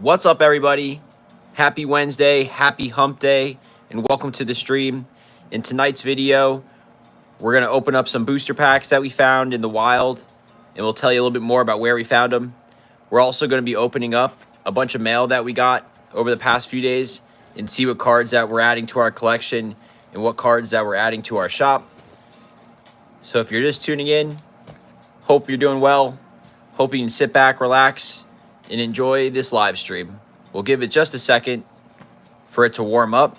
What's up, everybody? Happy Wednesday, happy Hump Day, and welcome to the stream. In tonight's video, we're going to open up some booster packs that we found in the wild, and we'll tell you a little bit more about where we found them. We're also going to be opening up a bunch of mail that we got over the past few days and see what cards that we're adding to our collection and what cards that we're adding to our shop. So if you're just tuning in, hope you're doing well. Hope you can sit back, relax, and enjoy this live stream. We'll give it just a second for it to warm up,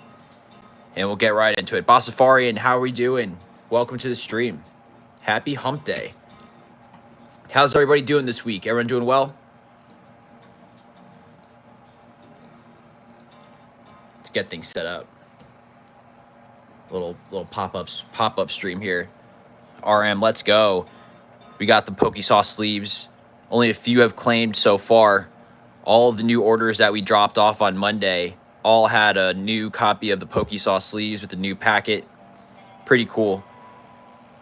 and we'll get right into it. Bossafarian, how are we doing? Welcome to the stream. Happy Hump Day. How's everybody doing this week? Everyone doing well? Let's get things set up. Little pop-up stream here. RM, let's go. We got the Pokesauce sleeves. Only a few have claimed so far. All of the new orders that we dropped off on Monday all had a new copy of the Pokesauce sleeves with the new packet. Pretty cool.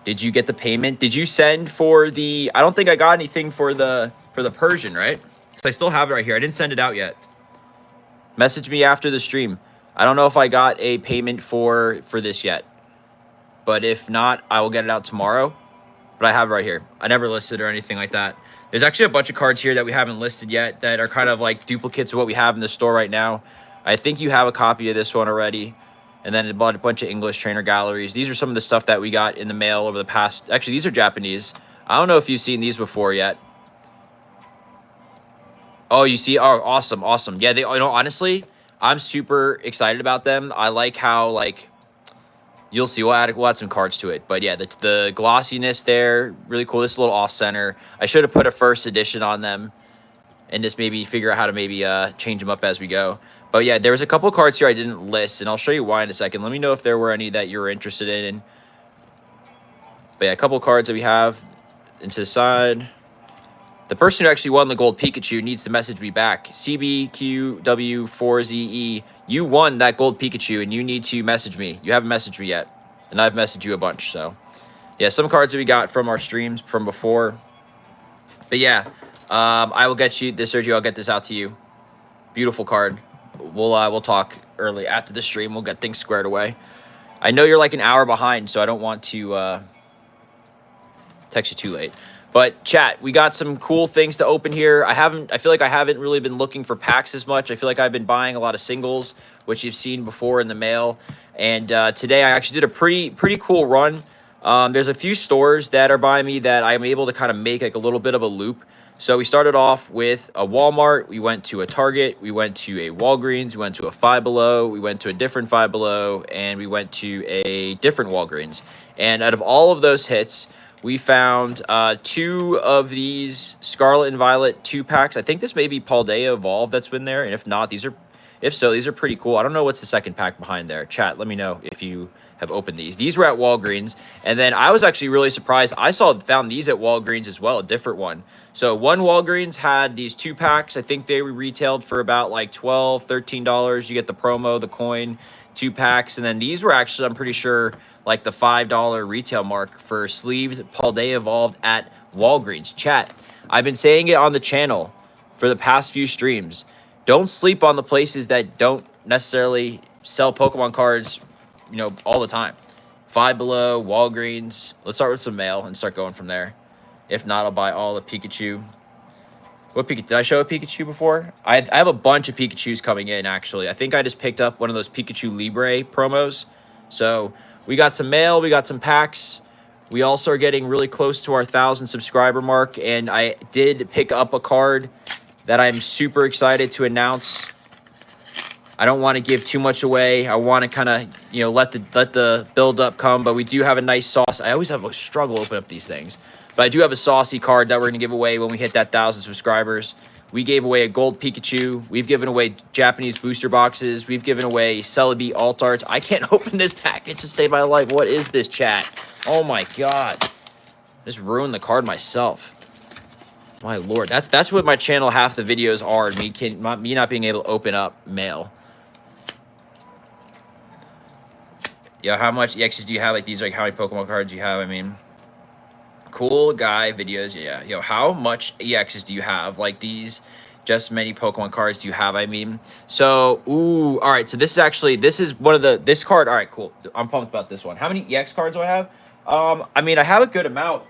Did you get the payment? Did you send for the... I don't think I got anything for the Persian, right? Because I still have it right here. I didn't send it out yet. Message me after the stream. I don't know if I got a payment for this yet. But if not, I will get it out tomorrow. But I have it right here. I never listed or anything like that. There's actually a bunch of cards here that we haven't listed yet that are kind of like duplicates of what we have in the store right now. I think you have a copy of this one already. And then a bunch of English trainer galleries. These are some of the stuff that we got in the mail over the past... Actually, these are Japanese. I don't know if you've seen these before yet. Oh, you see? Oh, awesome, awesome. Yeah, they... You know, honestly, I'm super excited about them. I like how, like... You'll see. We'll add some cards to it. But yeah, the glossiness there, really cool. This is a little off-center. I should have put a first edition on them and just maybe figure out how to maybe change them up as we go. But yeah, there was a couple of cards here I didn't list, and I'll show you why in a second. Let me know if there were any that you were interested in. But yeah, a couple of cards that we have into the side. The person who actually won the gold Pikachu needs to message me back. CBQW4ZE, you won that gold Pikachu, and you need to message me. You haven't messaged me yet, and I've messaged you a bunch. So, yeah, some cards that we got from our streams from before. But yeah, I will get you this, Sergio. I'll get this out to you. Beautiful card. We'll talk early after the stream. We'll get things squared away. I know you're like an hour behind, so I don't want to text you too late. But chat, we got some cool things to open here. I feel like I haven't really been looking for packs as much. I feel like I've been buying a lot of singles, which you've seen before in the mail. And today I actually did a pretty cool run. There's a few stores that are by me that I'm able to kind of make like a little bit of a loop. So we started off with a Walmart, we went to a Target, we went to a Walgreens, we went to a Five Below, we went to a different Five Below, and we went to a different Walgreens. And out of all of those hits, we found two of these Scarlet and Violet 2-packs. I think this may be Paldea Evolved that's been there, and if not, these are pretty cool. I don't know what's the second pack behind there. Chat, let me know if you have opened these. These were at Walgreens, and then I was actually really surprised. I found these at Walgreens as well, a different one. So one Walgreens had these 2-packs. I think they were retailed for about like $12, $13. You get the promo, the coin, 2-packs, and then these were actually, I'm pretty sure, like the $5 retail mark for sleeves Paldea Evolved at Walgreens. Chat, I've been saying it on the channel for the past few streams. Don't sleep on the places that don't necessarily sell Pokemon cards, you know, all the time. Five Below, Walgreens. Let's start with some mail and start going from there. If not, I'll buy all the Pikachu. What Pikachu? Did I show a Pikachu before? I have a bunch of Pikachus coming in, actually. I think I just picked up one of those Pikachu Libre promos. So we got some mail, we got some packs. We also are getting really close to our 1,000 subscriber mark, and I did pick up a card that I'm super excited to announce. I don't want to give too much away. I want to kind of, you know, let the build up come, but we do have a nice sauce. I always have a struggle opening up these things. But I do have a saucy card that we're going to give away when we hit that 1,000 subscribers. We gave away a gold Pikachu. We've given away Japanese booster boxes. We've given away Celebi alt arts. I can't open this package to save my life. What is this, chat? Oh my god. Just ruined the card myself. My lord. That's what my channel half the videos are. Me not being able to open up mail. Yo, how much EXs do you have? Like these, like how many Pokemon cards do you have? I mean, cool guy videos. Yeah. Yo, how much EXs do you have? Like these Just many Pokemon cards do you have, I mean. So, ooh, all right. So this is one of this card. All right, cool. I'm pumped about this one. How many EX cards do I have? I mean, I have a good amount.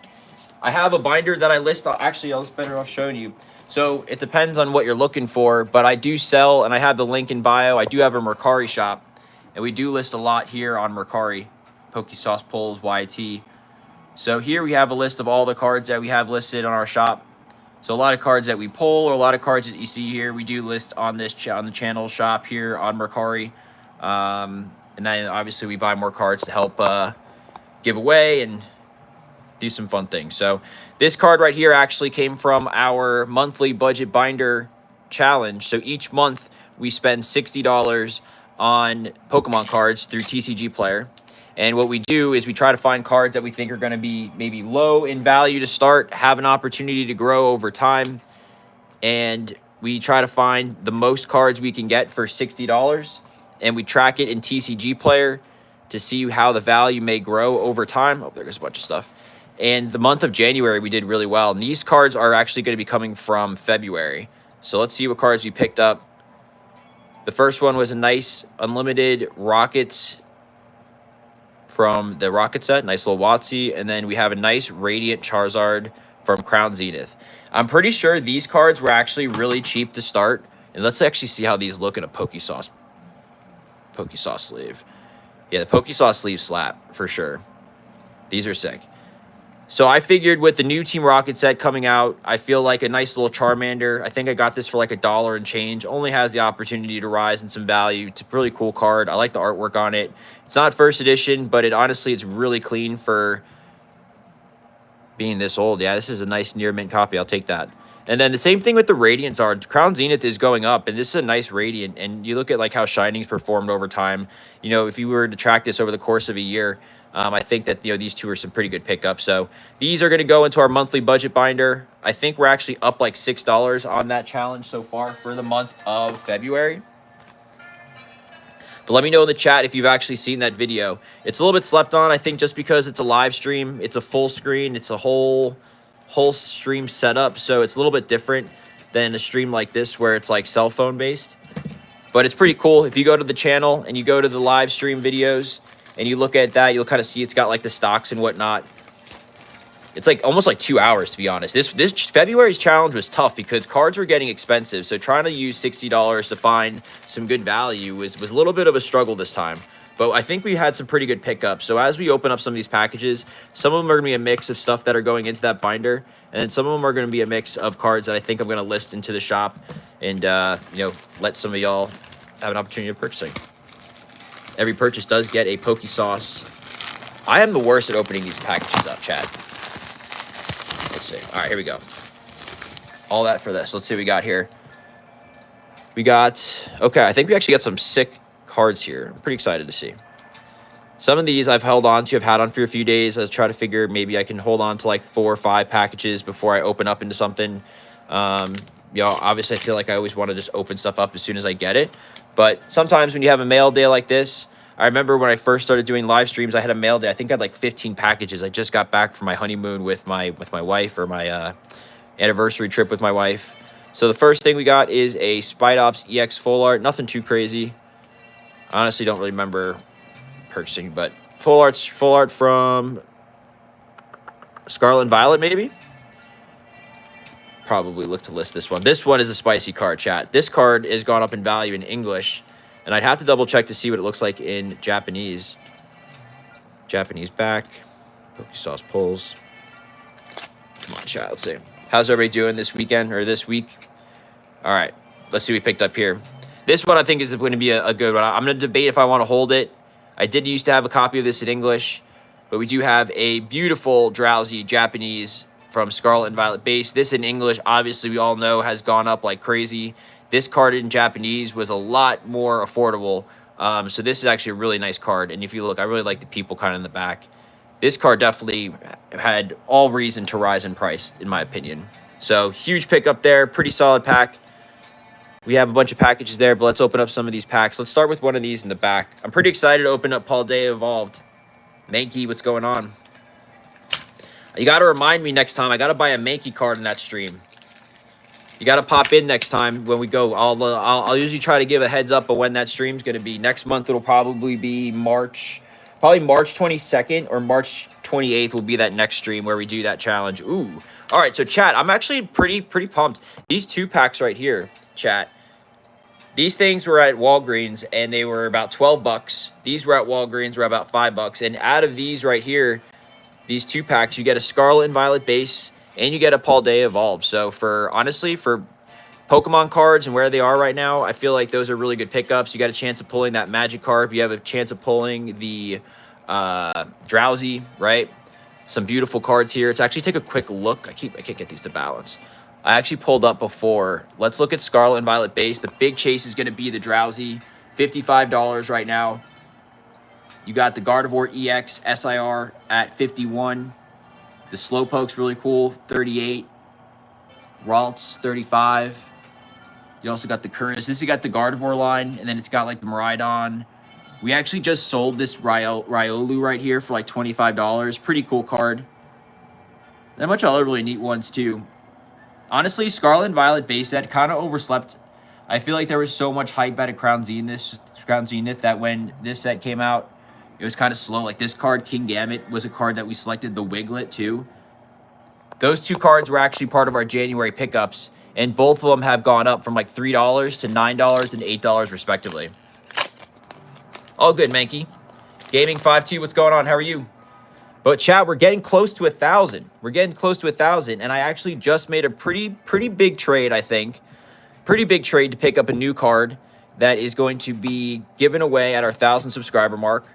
I have a binder that I list. Actually, I was better off showing you. So it depends on what you're looking for, but I do sell, and I have the link in bio. I do have a Mercari shop, and we do list a lot here on Mercari. Pokesauce pulls, YT. So here we have a list of all the cards that we have listed on our shop. So a lot of cards that we pull, or a lot of cards that you see here, we do list on this on the channel shop here on Mercari. And then obviously we buy more cards to help give away and do some fun things. So this card right here actually came from our monthly budget binder challenge. So each month we spend $60 on Pokemon cards through TCG Player. And what we do is we try to find cards that we think are going to be maybe low in value to start, have an opportunity to grow over time. And we try to find the most cards we can get for $60. And we track it in TCG Player to see how the value may grow over time. Oh, there's a bunch of stuff. And the month of January, we did really well. And these cards are actually going to be coming from February. So let's see what cards we picked up. The first one was a nice unlimited Rockets from the Rocket set, nice little WotC, and then we have a nice Radiant Charizard from Crown Zenith. I'm pretty sure these cards were actually really cheap to start, and let's actually see how these look in a Pokesauce sleeve. Yeah, the Pokesauce sleeve slap for sure. These are sick. So I figured with the new Team Rocket set coming out, I feel like a nice little Charmander. I think I got this for like $1 and change. Only has the opportunity to rise in some value. It's a really cool card. I like the artwork on it. It's not first edition, but it's really clean for being this old. Yeah, this is a nice near mint copy. I'll take that. And then the same thing with the Radiant Zard. Crown Zenith is going up, and this is a nice Radiant. And you look at like how Shining's performed over time. You know, if you were to track this over the course of a year, I think that, you know, these two are some pretty good pickups. So these are going to go into our monthly budget binder. I think we're actually up like $6 on that challenge so far for the month of February. But let me know in the chat if you've actually seen that video. It's a little bit slept on, I think, just because it's a live stream. It's a full screen. It's a whole stream setup. So it's a little bit different than a stream like this where it's like cell phone based. But it's pretty cool. If you go to the channel and you go to the live stream videos, and you look at that, you'll kind of see it's got like the stocks and whatnot. It's like almost like 2 hours, to be honest. This February's challenge was tough because cards were getting expensive. So trying to use $60 to find some good value was a little bit of a struggle this time. But I think we had some pretty good pickups. So as we open up some of these packages, some of them are going to be a mix of stuff that are going into that binder. And then some of them are going to be a mix of cards that I think I'm going to list into the shop and, you know, let some of y'all have an opportunity of purchasing. Every purchase does get a Pokesauce. I am the worst at opening these packages up, chat. Let's see. All right, here we go. All that for this. Let's see what we got here. We got... Okay, I think we actually got some sick cards here. I'm pretty excited to see. Some of these I've held on to. I've had on for a few days. I try to figure maybe I can hold on to like 4 or 5 packages before I open up into something. You know, obviously I feel like I always want to just open stuff up as soon as I get it. But sometimes when you have a mail day like this, I remember when I first started doing live streams, I had a mail day. I think I had like 15 packages. I just got back from my honeymoon with my wife, or my anniversary trip with my wife. So the first thing we got is a Spidops EX full art. Nothing too crazy. I honestly don't really remember purchasing, but full art from Scarlet and Violet, maybe. Probably look to list this one. This one is a spicy card, chat. This card has gone up in value in English, and I'd have to double check to see what it looks like in Japanese. Japanese back. Pokesauce pulls. Come on, chat. Let's see. How's everybody doing this weekend or this week? All right. Let's see what we picked up here. This one I think is going to be a good one. I'm going to debate if I want to hold it. I did used to have a copy of this in English, but we do have a beautiful Drowsy Japanese from Scarlet and Violet base. This in English, obviously, we all know has gone up like crazy. This card in Japanese was a lot more affordable. So this is actually a really nice card. And if you look, I really like the people kind of in the back. This card definitely had all reason to rise in price, in my opinion. So huge pickup there. Pretty solid pack. We have a bunch of packages there, but let's open up some of these packs. Let's start with one of these in the back. I'm pretty excited to open up Paldea Evolved. Mankey, what's going on? You got to remind me next time. I got to buy a Mankey card in that stream. You got to pop in next time when we go. I'll usually try to give a heads up of when that stream's going to be. Next month it'll probably be March 22nd or March 28th will be that next stream where we do that challenge. Ooh. All right, so chat, I'm actually pretty pumped. These 2-packs right here, chat. These things were at Walgreens and they were about 12 bucks. These were at Walgreens were about 5 bucks. And out of these right here, these 2-packs, you get a Scarlet and Violet base and you get a Paldeya Evolved. So honestly, for Pokemon cards and where they are right now, I feel like those are really good pickups. You got a chance of pulling that Magikarp. You have a chance of pulling the Drowsy, right? Some beautiful cards here. Let's actually take a quick look. I can't get these to balance. I actually pulled up before. Let's look at Scarlet and Violet base. The big chase is going to be the Drowsy, $55 right now. You got the Gardevoir EX SIR at 51. The Slowpoke's really cool, 38. Ralts, 35. You also got the Currents. This has got the Gardevoir line, and then it's got like the Miraidon. We actually just sold this Riolu right here for like $25. Pretty cool card. And a bunch of other really neat ones too. Honestly, Scarlet and Violet base set kind of overslept. I feel like there was so much hype out of Crown Zenith that when this set came out, it was kind of slow. Like this card, King Gambit, was a card that we selected, the Wiglet too. Those 2 cards were actually part of our January pickups, and both of them have gone up from like $3 to $9 and $8 respectively. All good, Mankey. Gaming 5-2, what's going on? How are you? But chat, we're getting close to 1,000. We're getting close to 1,000, and I actually just made a pretty big trade, I think. Pretty big trade to pick up a new card that is going to be given away at our 1,000 subscriber mark.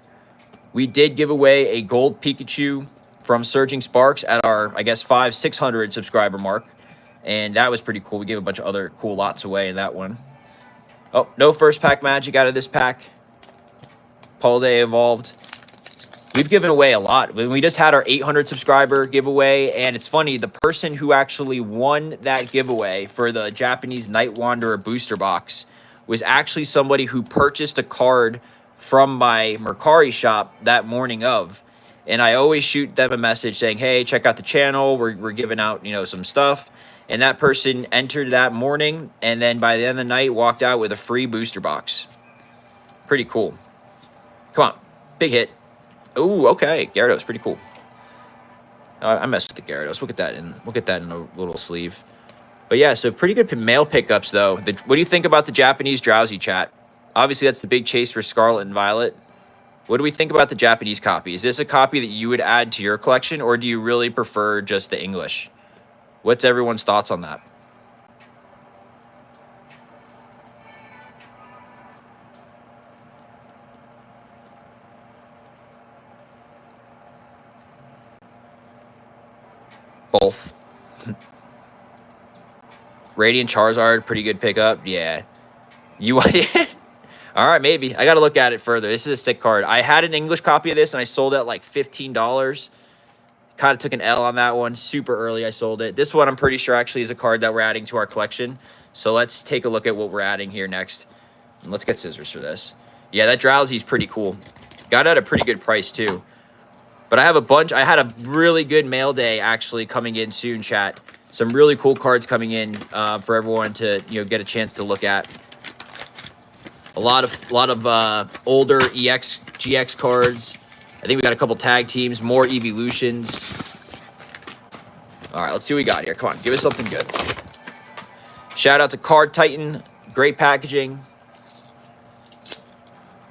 We did give away a gold Pikachu from Surging Sparks at our, I guess, 600 subscriber mark, and that was pretty cool. We gave a bunch of other cool lots away in that one. Oh, no first pack magic out of this pack. Paldeya Evolved. We've given away a lot. We just had our 800 subscriber giveaway, and it's funny, the person who actually won that giveaway for the Japanese Night Wanderer booster box was actually somebody who purchased a card from my Mercari shop that morning of. And I always shoot them a message saying, hey, check out the channel. We're giving out, some stuff. And that person entered that morning, and then by the end of the night, walked out with a free booster box. Pretty cool. Come on. Big hit. Ooh, okay. Gyarados, pretty cool. I messed with the Gyarados. We'll get that in a little sleeve. But yeah, so pretty good mail pickups, though. What do you think about the Japanese Drowsy, chat? Obviously, that's the big chase for Scarlet and Violet. What do we think about the Japanese copy? Is this a copy that you would add to your collection, or do you really prefer just the English? What's everyone's thoughts on that? Both. Radiant Charizard, pretty good pickup. Yeah. You all right, maybe. I got to look at it further. This is a sick card. I had an English copy of this, and I sold it at like $15. Kind of took an L on that one. Super early I sold it. This one I'm pretty sure actually is a card that we're adding to our collection. So let's take a look at what we're adding here next. And let's get scissors for this. Yeah, that Drowsy's pretty cool. Got it at a pretty good price, too. But I have a bunch. I had a really good mail day actually coming in soon, chat. Some really cool cards coming in for everyone to get a chance to look at. A lot of older EX, GX cards. I think we got a couple tag teams, more evolutions. All right, let's see what we got here. Come on, give us something good. Shout out to Card Titan. Great packaging.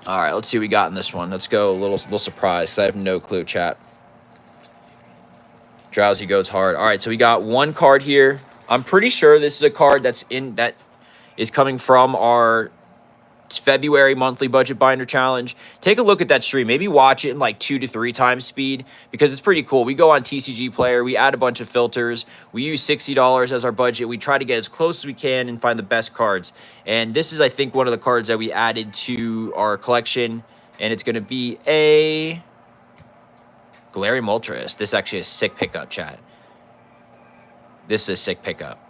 All right, let's see what we got in this one. Let's go a little surprise because I have no clue, chat. Drowsy goes hard. All right, so we got one card here. I'm pretty sure this is a card that is coming from our February monthly budget binder challenge. Take a look at that stream. Maybe watch it in like 2 to 3 times speed because it's pretty cool. We go on TCG Player. We add a bunch of filters. We use $60 as our budget. We try to get as close as we can and find the best cards. And this is, I think, one of the cards that we added to our collection. And it's going to be a Galarian Moltres. This actually is a sick pickup, chat. This is a sick pickup.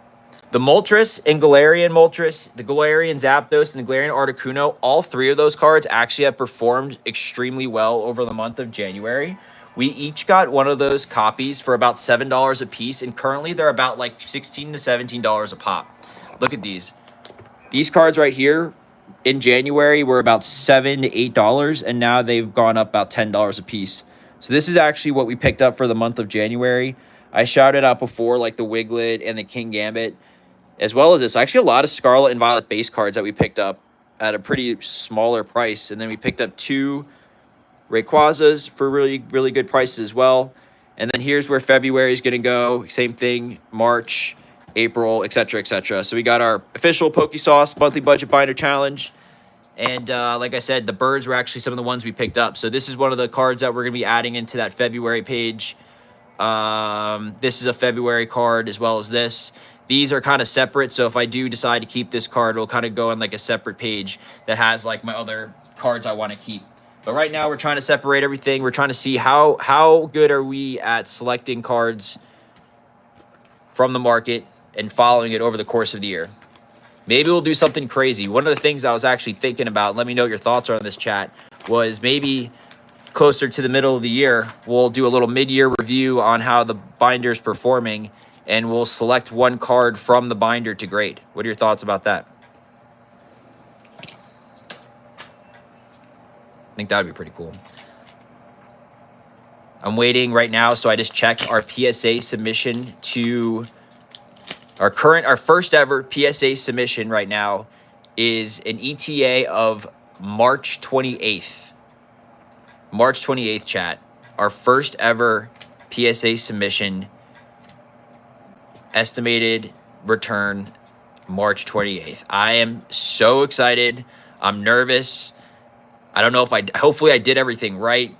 The Moltres and Galarian Moltres, the Galarian Zapdos, and the Galarian Articuno, all 3 of those cards actually have performed extremely well over the month of January. We each got one of those copies for about $7 a piece, and currently they're about like $16 to $17 a pop. Look at these. These cards right here in January were about $7 to $8, and now they've gone up about $10 a piece. So this is actually what we picked up for the month of January. I shouted out before, like the Wiglet and the King Gambit, as well as this. Actually, a lot of Scarlet and Violet base cards that we picked up at a pretty smaller price. And then we picked up 2 Rayquazas for really, really good prices as well. And then here's where February is going to go. Same thing, March, April, etc., etc. So we got our official Pokesauce monthly budget binder challenge. And like I said, the birds were actually some of the ones we picked up. So this is one of the cards that we're going to be adding into that February page. This is a February card as well as this. These are kind of separate. So if I do decide to keep this card, it'll kind of go on like a separate page that has like my other cards I want to keep. But right now we're trying to separate everything. We're trying to see how good are we at selecting cards from the market and following it over the course of the year. Maybe we'll do something crazy. One of the things I was actually thinking about, let me know what your thoughts are on this, chat, was maybe closer to the middle of the year, we'll do a little mid-year review on how the binder is performing, and we'll select one card from the binder to grade. What are your thoughts about that? I think that would be pretty cool. I'm waiting right now, so I just checked our PSA submission to our first ever PSA submission right now is an ETA of March 28th. March 28th, chat. Our first ever PSA submission, estimated return March 28th. I am so excited. I'm nervous. I don't know if hopefully I did everything right.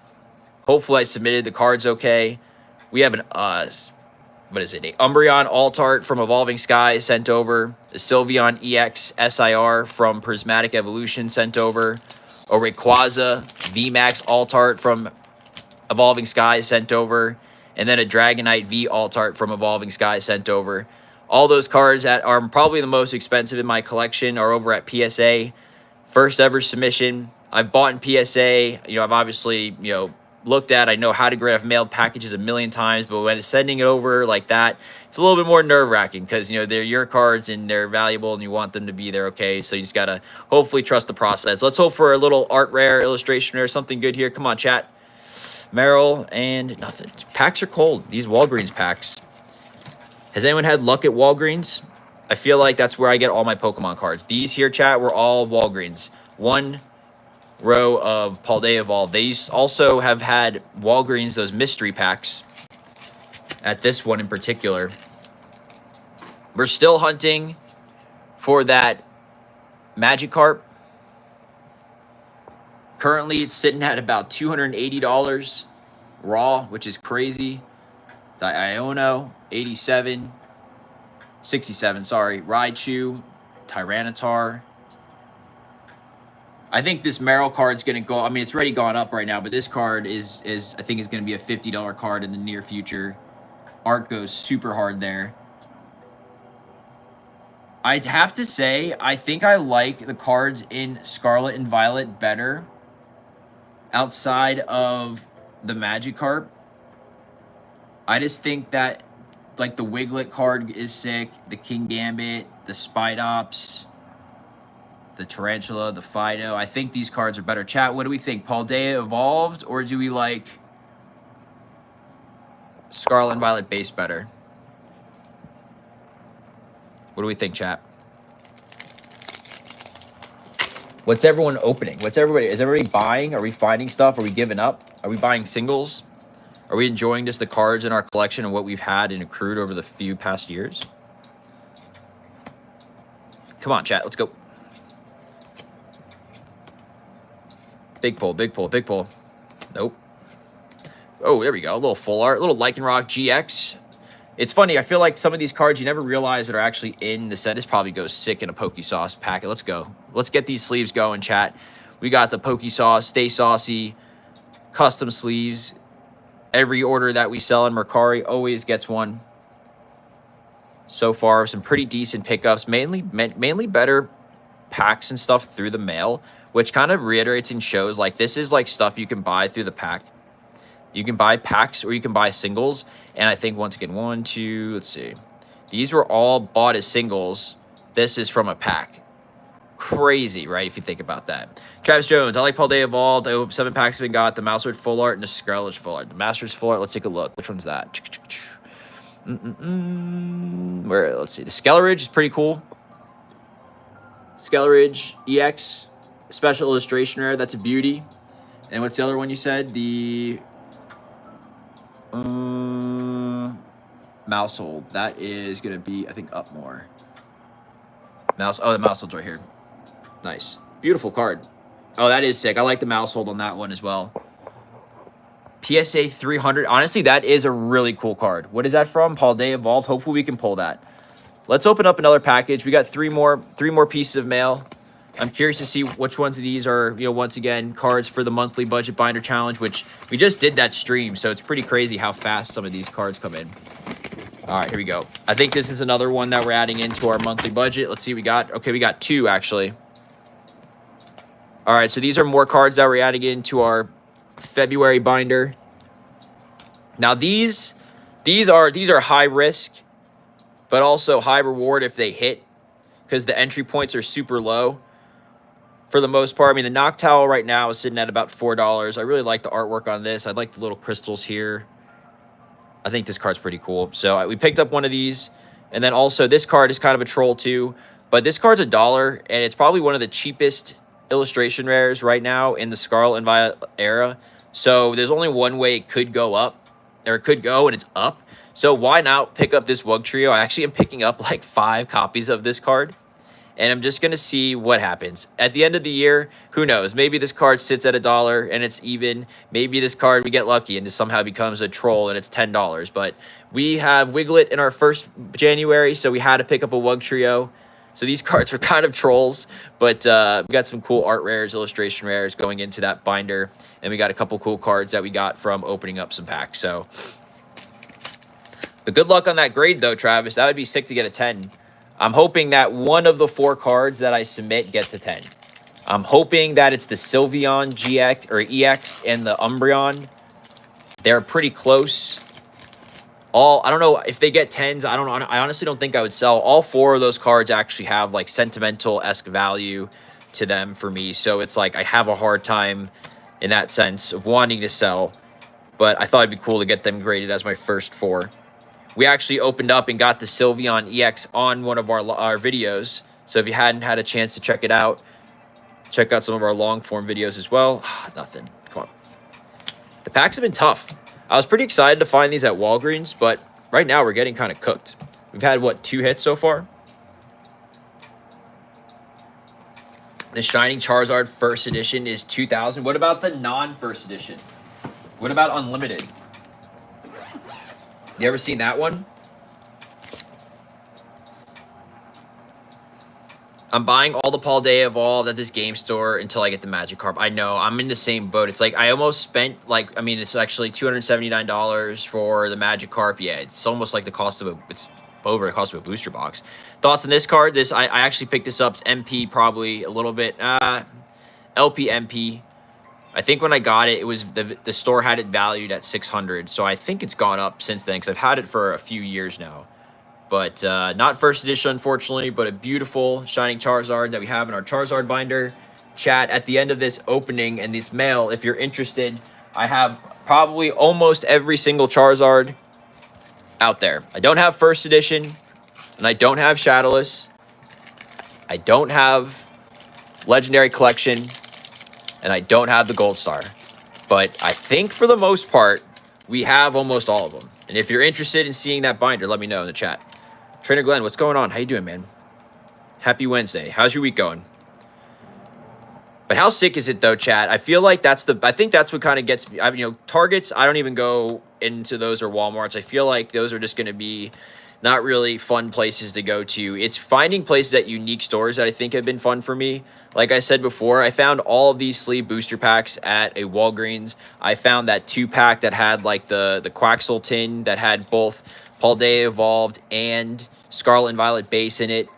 Hopefully I submitted the cards okay. We have an what is it? A Umbreon Alt-Art from Evolving Skies sent over. A Sylveon EX SIR from Prismatic Evolution sent over. A Rayquaza VMAX Alt-Art from Evolving Skies sent over. And then a Dragonite V Alt-Art from Evolving Skies sent over. All those cards that are probably the most expensive in my collection are over at PSA. First ever submission. I've bought in PSA. I've obviously, looked at. I know how to grade. I've mailed packages a million times, but when it's sending it over like that, it's a little bit more nerve-wracking because, they're your cards and they're valuable and you want them to be there, okay? So you just got to hopefully trust the process. Let's hope for a little art rare, illustration rare, something good here. Come on, chat. Merrill and nothing. Packs are cold. These Walgreens packs. Has anyone had luck at Walgreens? I feel like that's where I get all my Pokemon cards. These here, chat, were all Walgreens. One row of Paldea Evolved. They also have had Walgreens, those mystery packs, at this one in particular. We're still hunting for that Magikarp. Currently, it's sitting at about $280 raw, which is crazy. The Iono, 67, sorry. Raichu, Tyranitar. I think this Merrill card's going to go, it's already gone up right now, but this card is I think is going to be a $50 card in the near future. Art goes super hard there. I'd have to say, I think I like the cards in Scarlet and Violet better outside of the Magikarp. I just think that, like, the Wiglet card is sick, the King Gambit, the Spidops, the Tarantula, the Fido. I think these cards are better. Chat, what do we think? Paldea Evolved, or do we like Scarlet and Violet base better? What do we think, chat? What's everyone opening? Is everybody buying? Are we finding stuff? Are we giving up? Are we buying singles? Are we enjoying just the cards in our collection and what we've had and accrued over the few past years? Come on, chat. Let's go. Big pull, big pull, big pull. Nope. Oh, there we go. A little full art. A little Lycanroc GX. It's funny. I feel like some of these cards you never realize that are actually in the set. This probably goes sick in a Pokesauce packet. Let's go. Let's get these sleeves going, chat. We got the Pokesauce, Stay Saucy, custom sleeves. Every order that we sell in Mercari always gets one. So far, some pretty decent pickups. Mainly better packs and stuff through the mail, which kind of reiterates and shows like this is like stuff you can buy through the pack. You can buy packs or you can buy singles. And I think once again, let's see. These were all bought as singles this is from a pack. Crazy, right? If you think about that. Travis Jones, I like Paul Day Evolved. I hope 7 packs have been got. The Mouseword full art and the Skrellish full art. The Masters full art. Let's take a look. Which one's that? Where? Let's see. The Skelleridge is pretty cool. Skelleridge EX special illustration rare. That's a beauty. And what's the other one you said? The Mousehold. That is gonna be, I think, up more. Mouse. Oh, the Mousehold's right here. Nice. Beautiful card. Oh, that is sick. I like the Mousehold on that one as well. PSA 300. Honestly, that is a really cool card. What is that from? Paul Day Evolved. Hopefully we can pull that. Let's open up another package. We got three more pieces of mail. I'm curious to see which ones of these are, once again, cards for the monthly budget binder challenge, which we just did that stream. So it's pretty crazy how fast some of these cards come in. All right, here we go. I think this is another one that we're adding into our monthly budget. Let's see what we got. Okay, we got 2 actually. All right, so these are more cards that we're adding into our February binder. Now these are high risk, but also high reward if they hit, because the entry points are super low for the most part. I mean, the Noctowl right now is sitting at about $4. I really like the artwork on this. I like the little crystals here. I think this card's pretty cool. So we picked up one of these, and then also this card is kind of a troll too, but this card's $1, and it's probably one of the cheapest illustration rares right now in the Scarlet and Violet era. So there's only one way it could go up, or it could go, and it's up. So why not pick up this Wugtrio? I actually am picking up like 5 copies of this card, and I'm just going to see what happens. At the end of the year, who knows? Maybe this card sits at $1 and it's even. Maybe this card, we get lucky and it somehow becomes a troll and it's $10. But we have Wiglet in our first January, so we had to pick up a Wugtrio. So these cards were kind of trolls, but we got some cool art rares, illustration rares going into that binder, and we got a couple cool cards that we got from opening up some packs. So, but good luck on that grade though, Travis. That would be sick to get a 10. I'm hoping that one of the 4 cards that I submit gets a 10. I'm hoping that it's the Sylveon GX or EX and the Umbreon. They're pretty close. I don't know if they get 10s. I don't know. I honestly don't think I would sell. All 4 of those cards actually have like sentimental-esque value to them for me. So it's like I have a hard time in that sense of wanting to sell. But I thought it'd be cool to get them graded as my first 4. We actually opened up and got the Sylveon EX on one of our videos. So if you hadn't had a chance to check it out, check out some of our long form videos as well. Nothing. Come on. The packs have been tough. I was pretty excited to find these at Walgreens, but right now we're getting kind of cooked. We've had, what, 2 hits so far? The Shining Charizard First Edition is $2,000. What about the non-First Edition? What about Unlimited? You ever seen that one? I'm buying all the Paul Day Evolved at this game store until I get the Magikarp. I know, I'm in the same boat. It's like I almost spent, like, I mean, it's actually $279 for the Magikarp. Yeah, it's almost like the cost of it's over the cost of a booster box. Thoughts on this card? I actually picked this up. It's MP probably a little bit. LP MP. I think when I got it, it was the store had it valued at $600. So I think it's gone up since then because I've had it for a few years now. But not first edition, unfortunately, but a beautiful Shining Charizard that we have in our Charizard binder. Chat, at the end of this opening and this mail, if you're interested, I have probably almost every single Charizard out there. I don't have first edition, and I don't have Shadowless. I don't have Legendary Collection, and I don't have the Gold Star. But I think for the most part, we have almost all of them. And if you're interested in seeing that binder, let me know in the chat. Trainer Glenn, what's going on? How you doing, man? Happy Wednesday. How's your week going? But how sick is it though, chat? I feel like I think that's what kind of gets me. Targets, I don't even go into those or Walmarts. I feel like those are just going to be not really fun places to go to. It's finding places at unique stores that I think have been fun for me. Like I said before, I found all of these sleeve booster packs at a Walgreens. I found that 2-pack that had like the Quaxel tin that had both Paul Day Evolved and Scarlet and Violet base in it.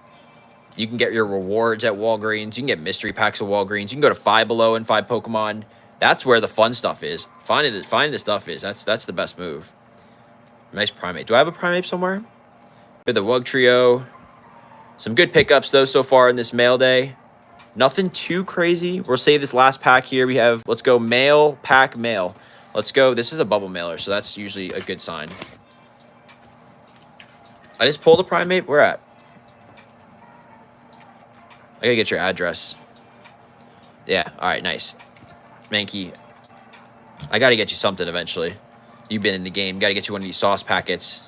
You can get your rewards at Walgreens. You can get mystery packs at Walgreens. You can go to Five Below and 5 Pokemon. That's where the fun stuff is. Finding the stuff is. That's the best move. Nice Primate. Do I have a Primate somewhere? We have the Wugtrio. Some good pickups, though, so far in this mail day. Nothing too crazy. We'll save this last pack here. We have, let's go mail, pack, mail. Let's go. This is a bubble mailer, so that's usually a good sign. I just pulled the primate. Where at? I gotta get your address. Yeah, all right, nice. Mankey, I gotta get you something eventually. You've been in the game. Gotta get you one of these sauce packets.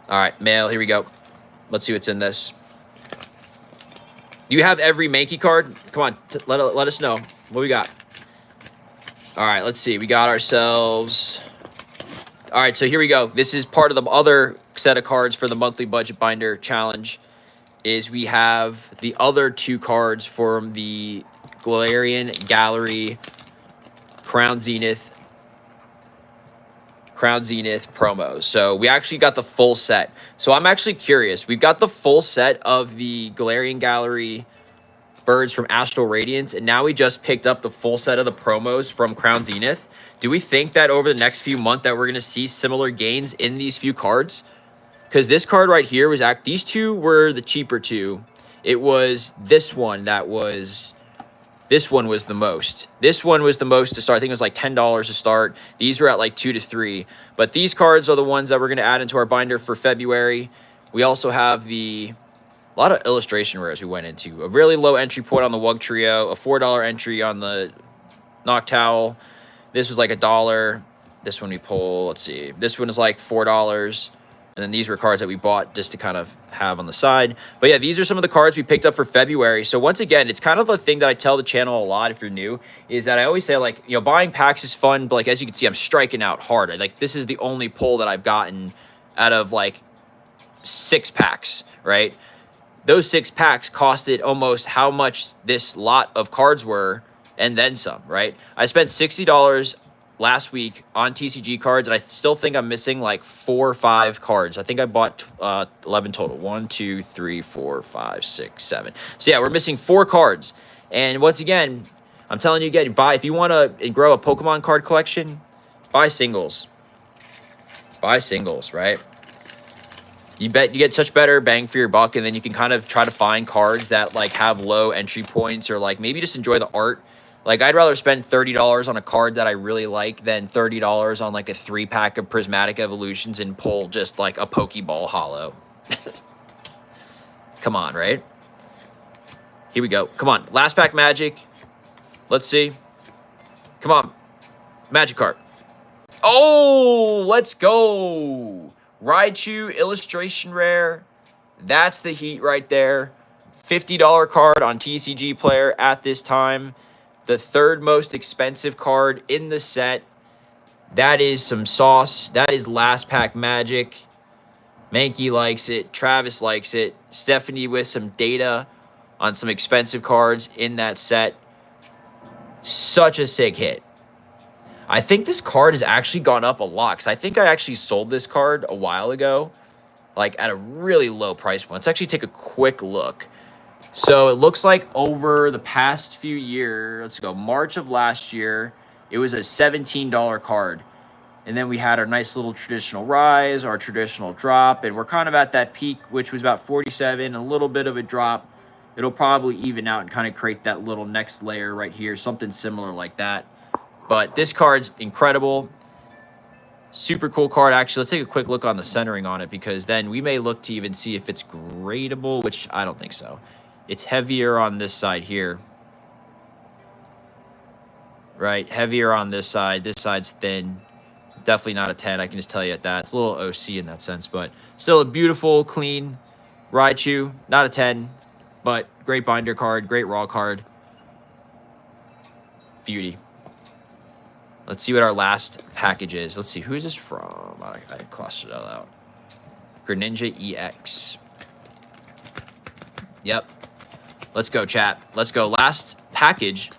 All right, mail, here we go. Let's see what's in this. You have every Mankey card? Come on, let us know. What we got? All right, let's see. We got ourselves... All right, so here we go. This is part of the other set of cards for the monthly budget binder challenge. Is we have the other 2 cards from the Galarian Gallery Crown Zenith promos. So we actually got the full set. So I'm actually curious. We've got the full set of the Galarian Gallery birds from Astral Radiance, and now we just picked up the full set of the promos from Crown Zenith. Do we think that over the next few months that we're going to see similar gains in these few cards? Because this card right here was these 2 were the cheaper 2. It was this one that was... This one was the most. This one was the most to start. I think it was like $10 to start. These were at like 2 to 3. But these cards are the ones that we're going to add into our binder for February. We also have a lot of illustration rares we went into. A really low entry point on the Wug Trio. A $4 entry on the Noctowl. This was like $1. This one we pull. Let's see. This one is like $4. And then these were cards that we bought just to kind of have on the side. But yeah, these are some of the cards we picked up for February. So once again, it's kind of the thing that I tell the channel a lot if you're new, is that I always say, like, you know, buying packs is fun, but like, as you can see, I'm striking out hard. Like, this is the only pull that I've gotten out of like 6 packs, right? Those 6 packs costed almost how much this lot of cards were and then some, right? I spent $60 last week on TCG cards, and I still think I'm missing like 4 or 5 cards. I think I bought 11 total. 1, 2, 3, 4, 5, 6, 7. So yeah, we're missing 4 cards. And once again, I'm telling you again, if you want to grow a Pokemon card collection, buy singles. Buy singles, right? You get such better bang for your buck, and then you can kind of try to find cards that like have low entry points, or like maybe just enjoy the art. Like, I'd rather spend $30 on a card that I really like than $30 on, like, a 3-pack of Prismatic Evolutions and pull just, like, a Pokeball holo. Come on, right? Here we go. Come on. Last pack Magic. Let's see. Come on. Magikarp. Oh, let's go. Raichu illustration rare. That's the heat right there. $50 card on TCG Player at this time. The 3rd most expensive card in the set. That is some sauce. That is last pack magic. Mankey likes it. Travis likes it. Stephanie with some data on some expensive cards in that set. Such a sick hit. I think this card has actually gone up a lot, because I think I actually sold this card a while ago, like at a really low price point. Let's actually take a quick look. So it looks like over the past few years, let's go, March of last year, it was a $17 card. And then we had our nice little traditional rise, our traditional drop, and we're kind of at that peak, which was about 47, a little bit of a drop. It'll probably even out and kind of create that little next layer right here, something similar like that. But this card's incredible. Super cool card, actually. Let's take a quick look on the centering on it, because then we may look to even see if it's gradable, which I don't think so. It's heavier on this side here. Right, heavier on this side. This side's thin. Definitely not a 10. I can just tell you at that. It's a little OC in that sense, but still a beautiful, clean Raichu. Not a 10, but great binder card, great raw card. Beauty. Let's see what our last package is. Let's see, who is this from? I clustered it out. Greninja EX. Yep. Let's go, chat. Let's go. Last package.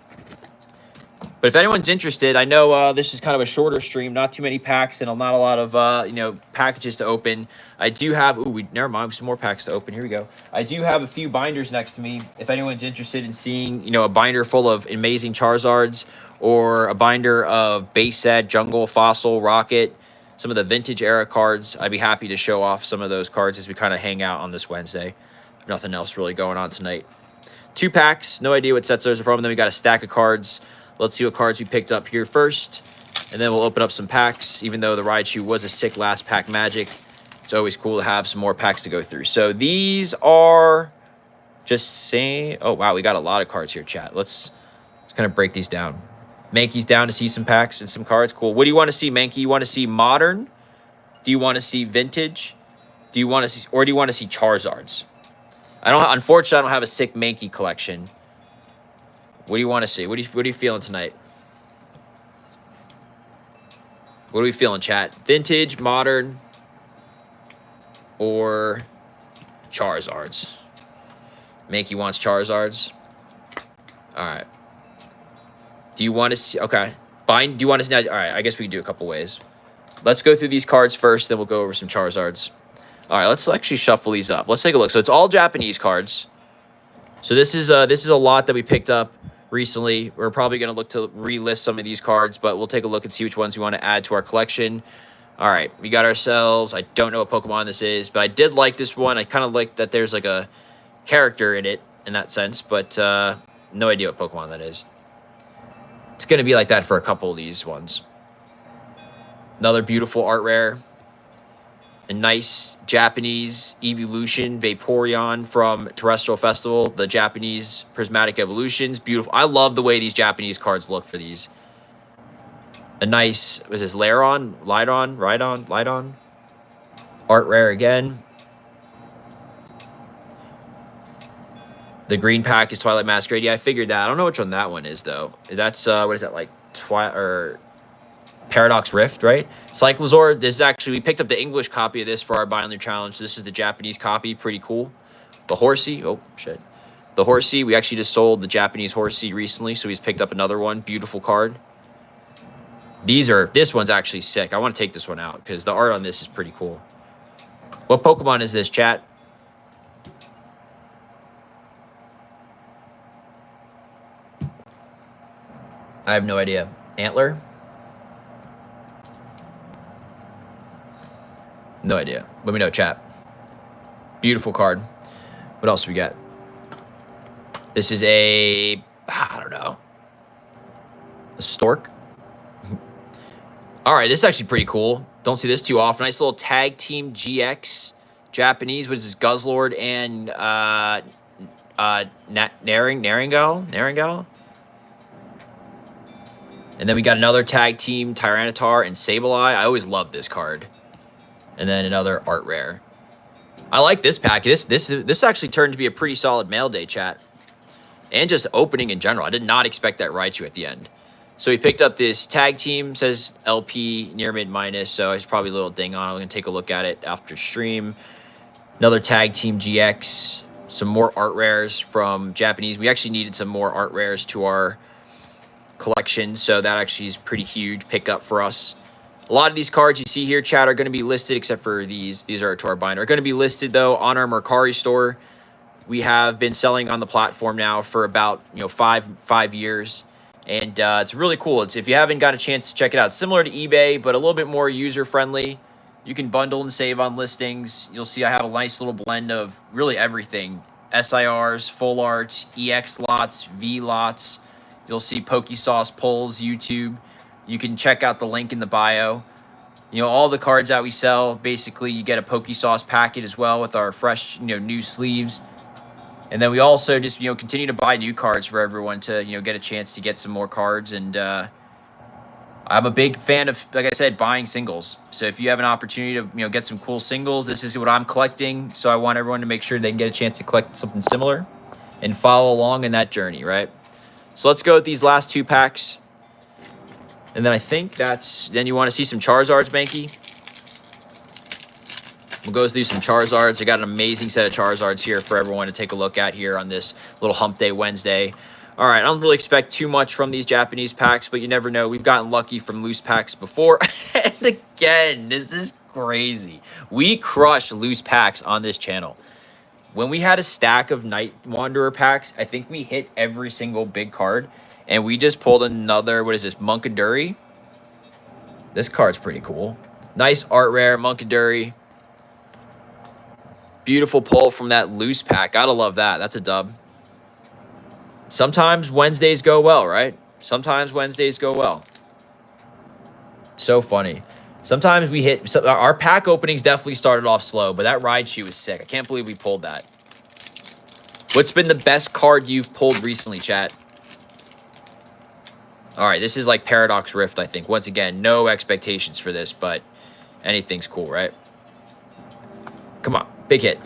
But if anyone's interested, I know this is kind of a shorter stream, not too many packs, and not a lot of packages to open. I do have never mind, some more packs to open. Here we go. I do have a few binders next to me. If anyone's interested in seeing, a binder full of amazing Charizards, or a binder of base set, Jungle, Fossil, Rocket, some of the vintage era cards, I'd be happy to show off some of those cards as we kind of hang out on this Wednesday. nothing else really going on tonight. 2 packs. No idea what sets those are from. And then we got a stack of cards. Let's see what cards we picked up here first. And then we'll open up some packs. Even though the Raichu was a sick last pack magic, it's always cool to have some more packs to go through. So these are just saying... Oh, wow. We got a lot of cards here, chat. Let's kind of break these down. Mankey's down to see some packs and some cards. Cool. What do you want to see, Mankey? You want to see modern? Do you want to see vintage? Do you want to see... Or do you want to see Charizards? Unfortunately, I don't have a sick Mankey collection. What do you want to see? What are you feeling tonight? What are we feeling, chat? Vintage, modern, or Charizards? Mankey wants Charizards. All right. Do you want to see? Okay. Do you want to see? All right. I guess we can do a couple ways. Let's go through these cards first, then we'll go over some Charizards. All right. Let's actually shuffle these up. Let's take a look. So it's all Japanese cards. So this is a lot that we picked up recently. We're probably going to look to relist some of these cards, but we'll take a look and see which ones we want to add to our collection. All right, we got ourselves, I don't know what Pokemon this is, but I did like this one. I kind of like that there's like a character in it in that sense, but no idea what Pokemon that is. It's going to be like that for a couple of these ones. Another beautiful art rare. A nice Japanese evolution, Vaporeon from Terrestrial Festival, the Japanese Prismatic Evolutions. Beautiful. I love the way these Japanese cards look for these. A nice, was this Lydon? Art rare again. The green pack is Twilight Masquerade. Yeah, I figured that. I don't know which one that one is, though. That's, what is that, like, Paradox Rift, right? Cyclozor, this is actually, we picked up the English copy of this for our Buy Only Challenge. So this is the Japanese copy, pretty cool. The Horsey, oh, shit. The Horsey, we actually just sold the Japanese Horsey recently, so he's picked up another one. Beautiful card. This one's actually sick. I want to take this one out because the art on this is pretty cool. What Pokemon is this, chat? I have no idea. Antler? No idea. Let me know, chat. Beautiful card. What else we got? This is I don't know. A Stork? All right, this is actually pretty cool. Don't see this too often. Nice little Tag Team GX Japanese. What is this? Guzzlord and Naringal? And then we got another Tag Team Tyranitar and Sableye. I always love this card. And then another art rare. I like this pack. This actually turned to be a pretty solid mail day, chat. And just opening in general. I did not expect that Raichu at the end. So we picked up this tag team. Says LP near mid minus. So it's probably a little ding on. I'm going to take a look at it after stream. Another tag team GX. Some more art rares from Japanese. We actually needed some more art rares to our collection. So that actually is pretty huge pickup for us. A lot of these cards you see here, chat, are going to be listed, except for these. These are to our binder. Are going to be listed, though, on our Mercari store. We have been selling on the platform now for about, five years. And it's really cool. If you haven't got a chance to check it out, similar to eBay, but a little bit more user-friendly. You can bundle and save on listings. You'll see I have a nice little blend of really everything. SIRs, full arts, EX lots, V lots. You'll see Pokesauce polls, YouTube. You can check out the link in the bio. All the cards that we sell, basically you get a Pokesauce packet as well with our fresh, new sleeves. And then we also just, continue to buy new cards for everyone to, get a chance to get some more cards. And I'm a big fan of, like I said, buying singles. So if you have an opportunity to, get some cool singles, this is what I'm collecting. So I want everyone to make sure they can get a chance to collect something similar and follow along in that journey, right? So let's go with these last 2 packs. And then I think then you want to see some Charizards, Mankey? We'll go through some Charizards. I got an amazing set of Charizards here for everyone to take a look at here on this little Hump Day Wednesday. All right, I don't really expect too much from these Japanese packs, but you never know. We've gotten lucky from loose packs before. And again, this is crazy. We crush loose packs on this channel. When we had a stack of Night Wanderer packs, I think we hit every single big card. And we just pulled another, what is this, Munkaduri? This card's pretty cool. Nice art rare, Munkaduri. Beautiful pull from that loose pack. Gotta love that. That's a dub. Sometimes Wednesdays go well, right? Sometimes Wednesdays go well. So funny. Sometimes we hit... our pack openings definitely started off slow, but that Raichu was sick. I can't believe we pulled that. What's been the best card you've pulled recently, chat? All right, this is like Paradox Rift, I think. Once again, no expectations for this, but anything's cool, right? Come on, big hit.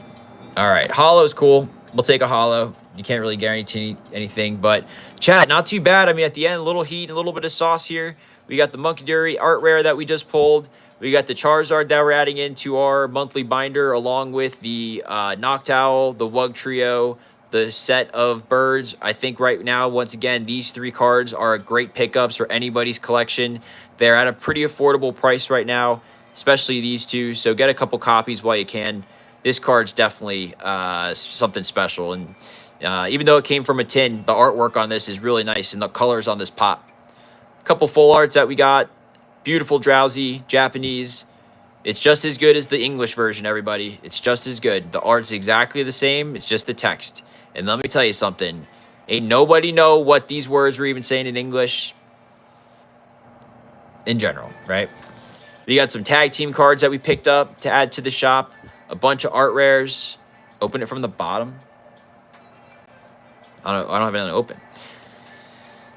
All right, Hollow's cool. We'll take a Hollow. You can't really guarantee anything, but chat, not too bad. I mean, at the end, a little heat, a little bit of sauce here. We got the Munkiduri art rare that we just pulled. We got the Charizard that we're adding into our monthly binder, along with the Noctowl, the Wugtrio, the set of birds. I think right now, once again, these 3 cards are great pickups for anybody's collection. They're at a pretty affordable price right now, especially these 2. So get a couple copies while you can. This card's definitely something special. And even though it came from a tin, the artwork on this is really nice, and the colors on this pop. A couple full arts that we got. Beautiful Drowsy, Japanese. It's just as good as the English version, everybody. It's just as good. The art's exactly the same. It's just the text. And let me tell you something. Ain't nobody know what these words were even saying in English in general, right? We got some tag team cards that we picked up to add to the shop. A bunch of art rares. Open it from the bottom. I don't have anything to open.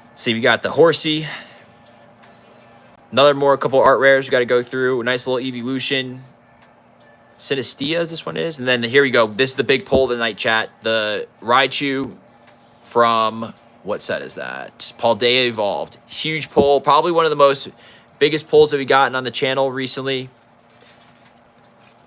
Let's see, we got the Horsey. A couple art rares we got to go through. A nice little evolution. Synestia, as this one is. And then here we go. This is the big pull of the night, chat. The Raichu from, what set is that? Paldea Evolved. Huge pull. Probably one of the biggest pulls that we've gotten on the channel recently.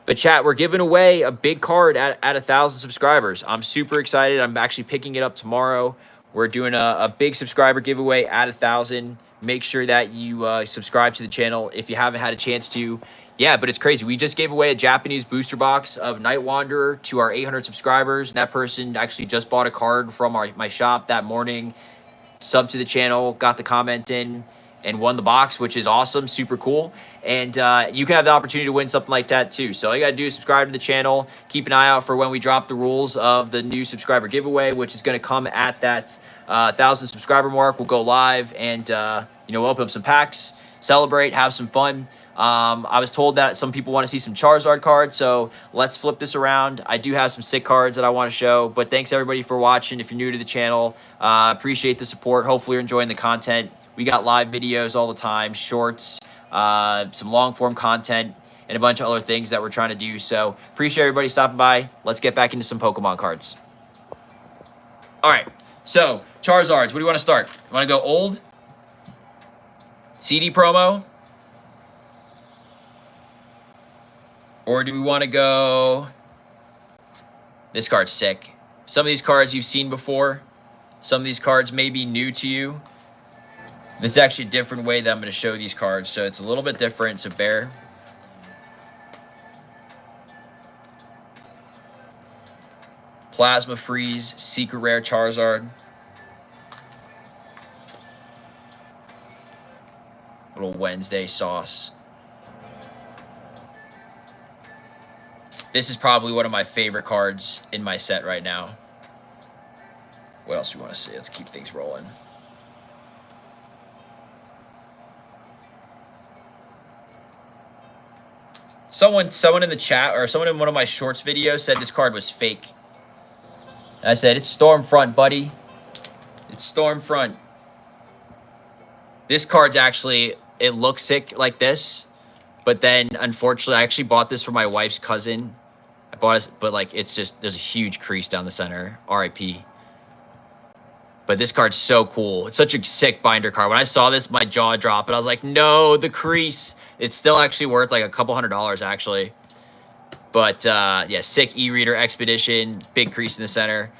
But chat, we're giving away a big card at 1,000 subscribers. I'm super excited. I'm actually picking it up tomorrow. We're doing a big subscriber giveaway at 1,000. Make sure that you subscribe to the channel if you haven't had a chance to. Yeah, but it's crazy. We just gave away a Japanese booster box of Night Wanderer to our 800 subscribers. That person actually just bought a card from my shop that morning, subbed to the channel, got the comment in, and won the box, which is awesome, super cool. And you can have the opportunity to win something like that too. So all you got to do is subscribe to the channel. Keep an eye out for when we drop the rules of the new subscriber giveaway, which is going to come at that 1,000 subscriber mark. We'll go live and we'll open up some packs, celebrate, have some fun. I was told that some people want to see some Charizard cards, so let's flip this around. I do have some sick cards that I want to show, but thanks everybody for watching. If you're new to the channel, appreciate the support. Hopefully you're enjoying the content. We got live videos all the time, shorts, some long form content, and a bunch of other things that we're trying to do. So appreciate everybody stopping by. Let's get back into some Pokemon cards. All right, so Charizards, what do you want to start? You want to go old? CD promo? Or do we want to go... This card's sick. Some of these cards you've seen before. Some of these cards may be new to you. This is actually a different way that I'm going to show these cards, so it's a little bit different, so bear. Plasma Freeze, Secret Rare Charizard. Little Wednesday sauce. This is probably one of my favorite cards in my set right now. What else do we want to see? Let's keep things rolling. Someone in the chat, or someone in one of my shorts videos said this card was fake. And I said, it's Stormfront, buddy. It's Stormfront. This card's actually, it looks sick like this. But then, unfortunately, I actually bought this for my wife's cousin. I bought it, but like, it's just, there's a huge crease down the center. RIP. But this card's so cool. It's such a sick binder card. When I saw this, my jaw dropped, and I was like, no, the crease. It's still actually worth like a couple $100, actually. But, yeah, sick e-reader expedition. Big crease in the center.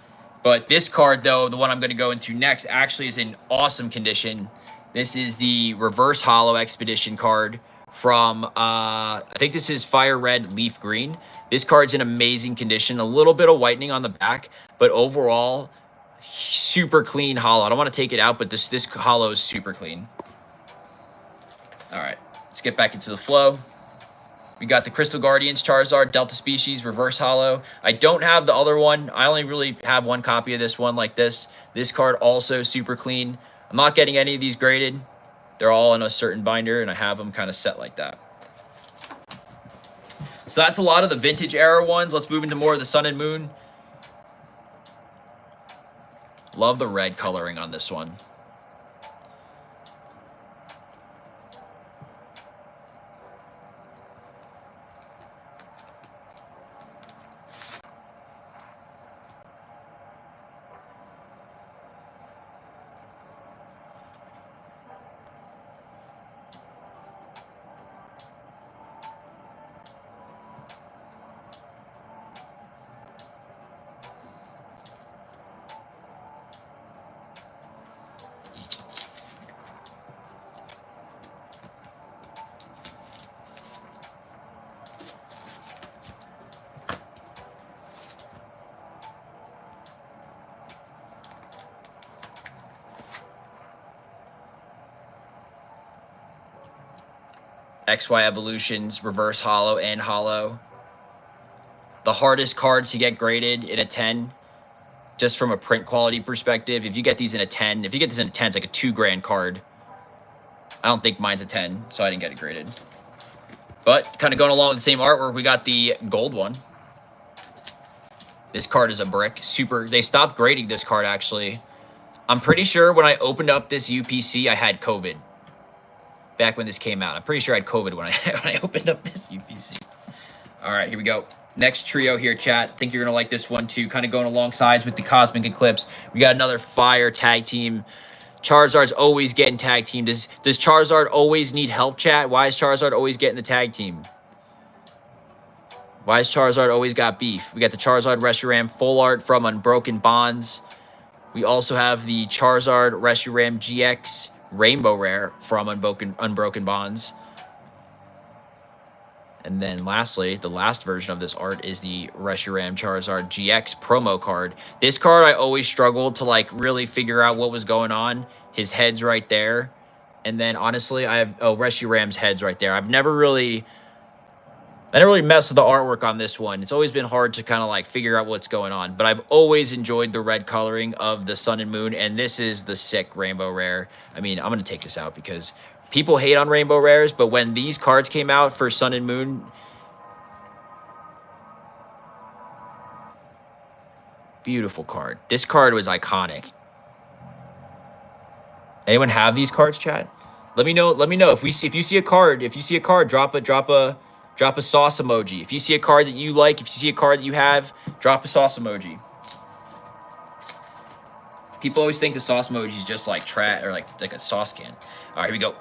But this card, though, the one I'm going to go into next, actually is in awesome condition. This is the Reverse Hollow Expedition card from, I think this is Fire Red Leaf Green. This card's in amazing condition. A little bit of whitening on the back, but overall, super clean hollow. I don't want to take it out, but this hollow is super clean. All right, let's get back into the flow. We got the Crystal Guardians Charizard Delta Species Reverse Holo. I don't have the other one. I only really have one copy of this one like this. This card also super clean. I'm not getting any of these graded. They're all in a certain binder, and I have them kind of set like that. So that's a lot of the vintage era ones. Let's move into more of the Sun and Moon. Love the red coloring on this one. XY Evolutions, Reverse Holo, and Holo. The hardest cards to get graded in a 10, just from a print quality perspective. If you get these in a 10, if you get this in a 10, it's like a $2,000 card. I don't think mine's a 10, so I didn't get it graded. But kind of going along with the same artwork, we got the gold one. This card is a brick. Super. They stopped grading this card, actually. I'm pretty sure when I opened up this UPC, I had COVID. Back when this came out. I'm pretty sure I had COVID when I opened up this UPC. All right, here we go. Next trio here, chat. Think you're going to like this one, too. Kind of going alongside with the Cosmic Eclipse. We got another fire tag team. Charizard's always getting tag team. Does Charizard always need help, chat? Why is Charizard always getting the tag team? Why has Charizard always got beef? We got the Charizard Reshiram full art from Unbroken Bonds. We also have the Charizard Reshiram GX Rainbow Rare from Unbroken Bonds. And then lastly, the last version of this art is the Reshiram Charizard GX promo card. This card I always struggled to like really figure out what was going on. His head's right there. And then honestly, I have Reshiram's head's right there. I never really messed with the artwork on this one. It's always been hard to kind of like figure out what's going on. But I've always enjoyed the red coloring of the Sun and Moon. And this is the sick Rainbow Rare. I mean, I'm going to take this out because people hate on Rainbow Rares. But when these cards came out for Sun and Moon, beautiful card. This card was iconic. Anyone have these cards, chat? Let me know if you see a card, drop a sauce emoji. If you see a card that you like, if you see a card that you have, drop a sauce emoji. People always think the sauce emoji is just like or like a sauce can. All right, here we go.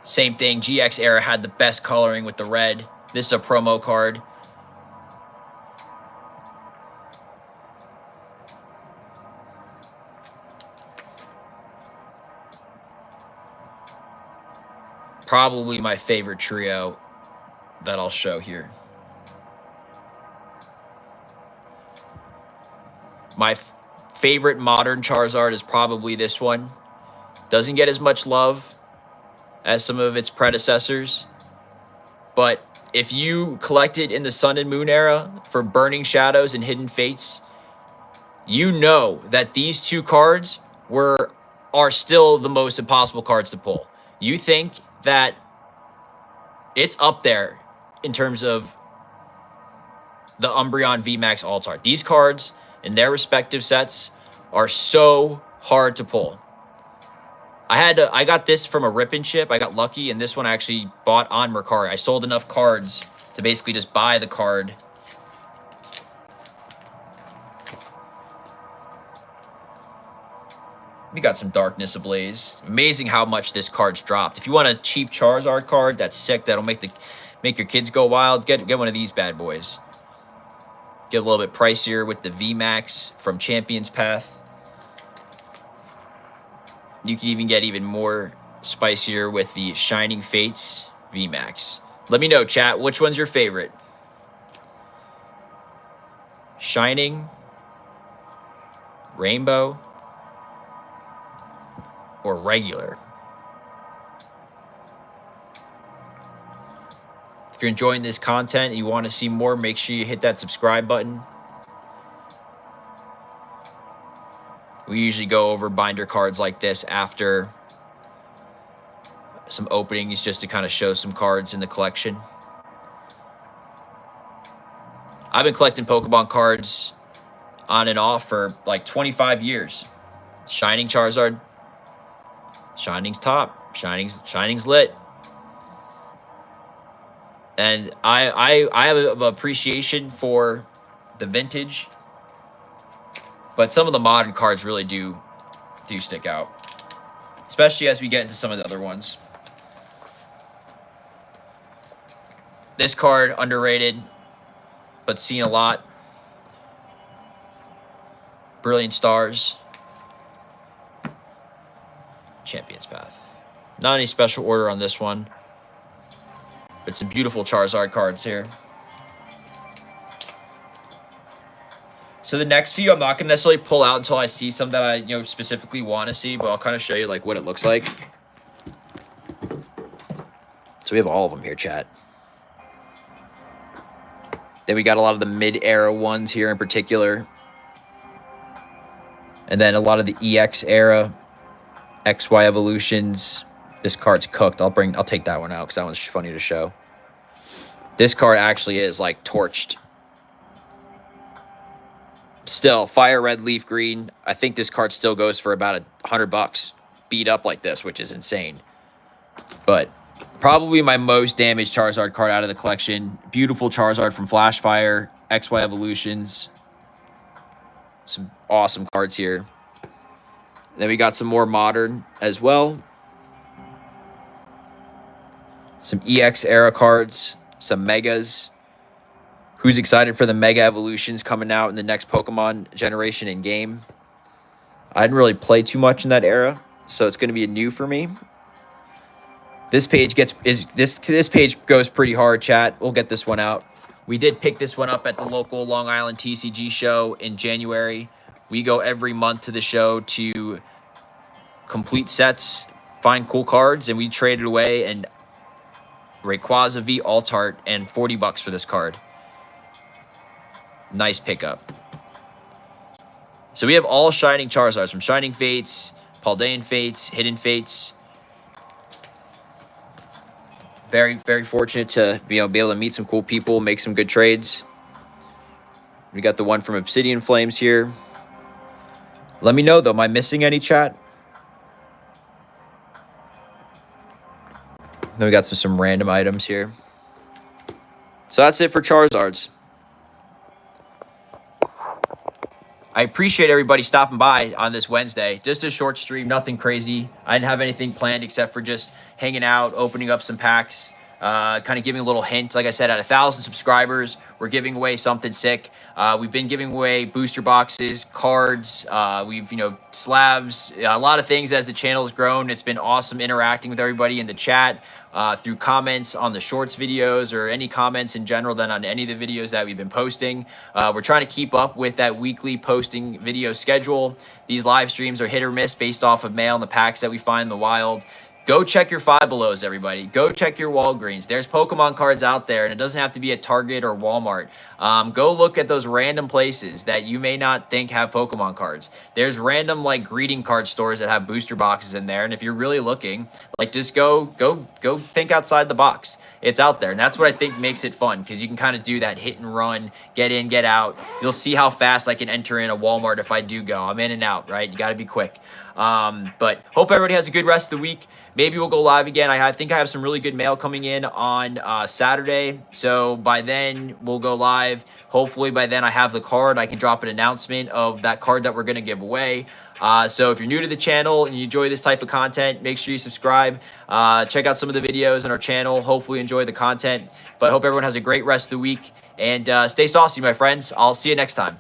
Same thing. GX era had the best coloring with the red. This is a promo card. Probably my favorite trio that I'll show here. My favorite modern Charizard is probably this one. Doesn't get as much love as some of its predecessors. But if you collected in the Sun and Moon era for Burning Shadows and Hidden Fates, you know that these two cards are still the most impossible cards to pull. You think that it's up there in terms of the Umbreon VMAX Alt-Art. These cards in their respective sets are so hard to pull. I got this from a rip and ship. I got lucky, and this one I actually bought on Mercari. I sold enough cards to basically just buy the card. We got some Darkness Ablaze. Amazing how much this card's dropped. If you want a cheap Charizard card that's sick, that'll make your kids go wild, get one of these bad boys. Get a little bit pricier with the VMAX from Champion's Path. You can even get even more spicier with the Shining Fates VMAX. Let me know, chat, which one's your favorite? Shining, Rainbow, or regular? If you're enjoying this content and you want to see more, make sure you hit that subscribe button. We usually go over binder cards like this after some openings just to kind of show some cards in the collection. I've been collecting Pokemon cards on and off for like 25 years. Shining Charizard. Shining's top. Shining's lit. And I have an appreciation for the vintage, but some of the modern cards really do stick out, especially as we get into some of the other ones. This card, underrated, but seen a lot. Brilliant Stars. Champion's Path. Not any special order on this one, but some beautiful Charizard cards here. So the next few I'm not going to necessarily pull out until I see some that I specifically want to see, but I'll kind of show you like what it looks like. So we have all of them here, chat. Then we got a lot of the mid-era ones here in particular. And then a lot of the EX era, XY evolutions. This card's cooked. I'll take that one out because that one's funny to show. This card actually is like torched. Still, Fire Red, Leaf Green. I think this card still goes for about $100 beat up like this, which is insane. But probably my most damaged Charizard card out of the collection. Beautiful Charizard from Flash Fire, XY evolutions. Some awesome cards here. Then we got some more modern as well. Some EX era cards, some megas. Who's excited for the mega evolutions coming out in the next Pokemon generation in game? I didn't really play too much in that era, so it's going to be new for me. This page this page goes pretty hard, chat. We'll get this one out. We did pick this one up at the local Long Island TCG show in January. We go every month to the show to complete sets, find cool cards, and we traded away and Rayquaza V Altart and $40 for this card. Nice pickup. So we have all Shining Charizards from Shining Fates, Paldean Fates, Hidden Fates. Very, very fortunate to be able to meet some cool people, make some good trades. We got the one from Obsidian Flames here. Let me know, though. Am I missing any, chat? Then we got some random items here. So that's it for Charizards. I appreciate everybody stopping by on this Wednesday. Just a short stream, nothing crazy. I didn't have anything planned except for just hanging out, opening up some packs, kind of giving a little hint. Like I said, at 1,000 subscribers, we're giving away something sick. We've been giving away booster boxes, cards, slabs, a lot of things as the channel has grown. It's been awesome interacting with everybody in the chat, through comments on the shorts videos or any comments in general than on any of the videos that we've been posting. We're trying to keep up with that weekly posting video schedule. These live streams are hit or miss based off of mail and the packs that we find in the wild. Go check your Five Belows, everybody. Go check your Walgreens. There's Pokemon cards out there, and it doesn't have to be at Target or Walmart. Go look at those random places that you may not think have Pokemon cards. There's random like greeting card stores that have booster boxes in there, and if you're really looking, like just go think outside the box. It's out there, and that's what I think makes it fun because you can kind of do that hit and run, get in, get out. You'll see how fast I can enter in a Walmart if I do go. I'm in and out, right? You got to be quick. But hope everybody has a good rest of the week. Maybe we'll go live again. I think I have some really good mail coming in on Saturday. So by then we'll go live. Hopefully by then I have the card. I can drop an announcement of that card that we're going to give away. So if you're new to the channel and you enjoy this type of content, make sure you subscribe. Check out some of the videos on our channel. Hopefully enjoy the content. But I hope everyone has a great rest of the week. And stay saucy, my friends. I'll see you next time.